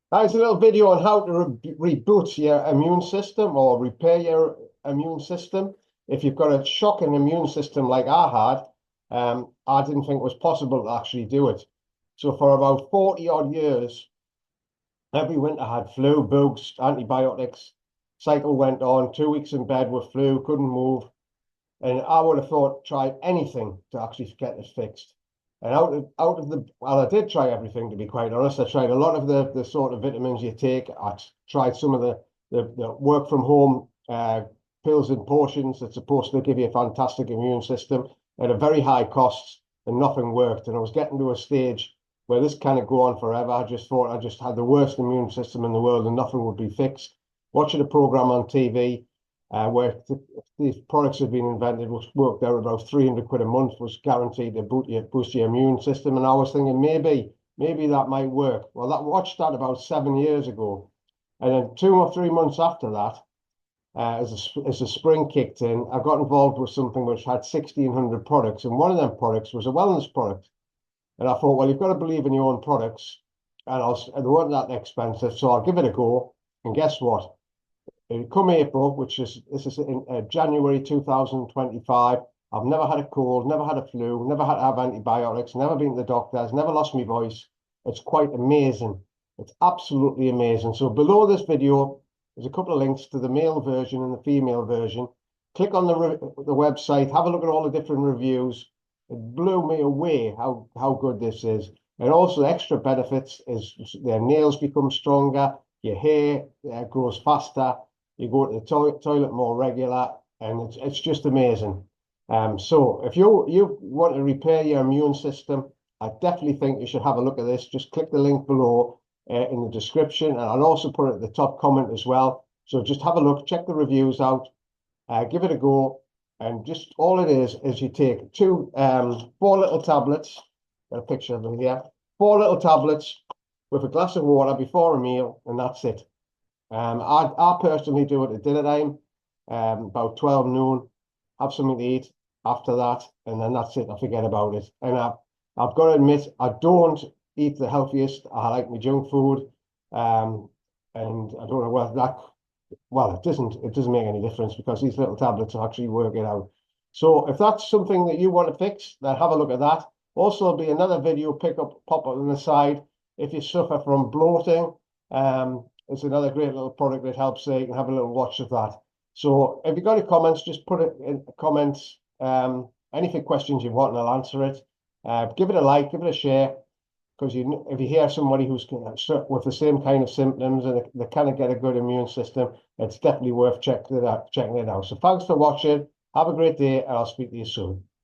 That's a little video on how to reboot your immune system or repair your immune system. If you've got a shocking immune system like I had, I didn't think it was possible to actually do it. So for about 40 odd years, every winter I had flu, bugs, antibiotics. Cycle went on, 2 weeks in bed with flu, couldn't move. And I would have thought, tried anything to actually get it fixed. And well, I did try everything to be quite honest. I tried a lot of the sort of vitamins you take. I tried some of the work from home pills and potions that's supposed to give you a fantastic immune system at a very high cost, and nothing worked. And I was getting to a stage where this kind of go on forever. I just thought I just had the worst immune system in the world and nothing would be fixed. Watching a program on TV where these products have been invented, which worked out about 300 quid a month, was guaranteed to boost your immune system. And I was thinking maybe that might work. Well, that watched that about 7 years ago. And then 2 or 3 months after that, as the spring kicked in, I got involved with something which had 1,600 products. And one of them products was a wellness product. And I thought, well, you've got to believe in your own products. And they weren't that expensive. So I'll give it a go. And guess what? Come April, this is in January 2025, I've never had a cold, never had a flu, never had to have antibiotics, never been to the doctors, never lost my voice. It's quite amazing. It's absolutely amazing. So below this video, there's a couple of links to the male version and the female version. Click on the website, have a look at all the different reviews. It blew me away how good this is. And also extra benefits is their nails become stronger, your hair grows faster, you go to the toilet more regular, and it's just amazing. So if you want to repair your immune system, I definitely think you should have a look at this. Just click the link below in the description, and I'll also put it at the top comment as well. So just have a look, check the reviews out, give it a go, and just all it is you take four little tablets. Got a picture of them here. Four little tablets with a glass of water before a meal, and that's it. I personally do it at dinner time, about 12 noon, have something to eat after that, and then that's it. I forget about it. And I've got to admit, I don't eat the healthiest. I like my junk food. And I don't know whether it doesn't make any difference because these little tablets are actually working out. So if that's something that you want to fix, then have a look at that. Also, there'll be another video pop up on the side if you suffer from bloating. It's another great little product that helps there. You can have a little watch of that. So if you've got any comments, just put it in the comments. Anything questions you want, and I'll answer it. Give it a like, give it a share, because if you hear somebody who's with the same kind of symptoms and they kind of get a good immune system, it's definitely worth checking it out. So thanks for watching. Have a great day, and I'll speak to you soon.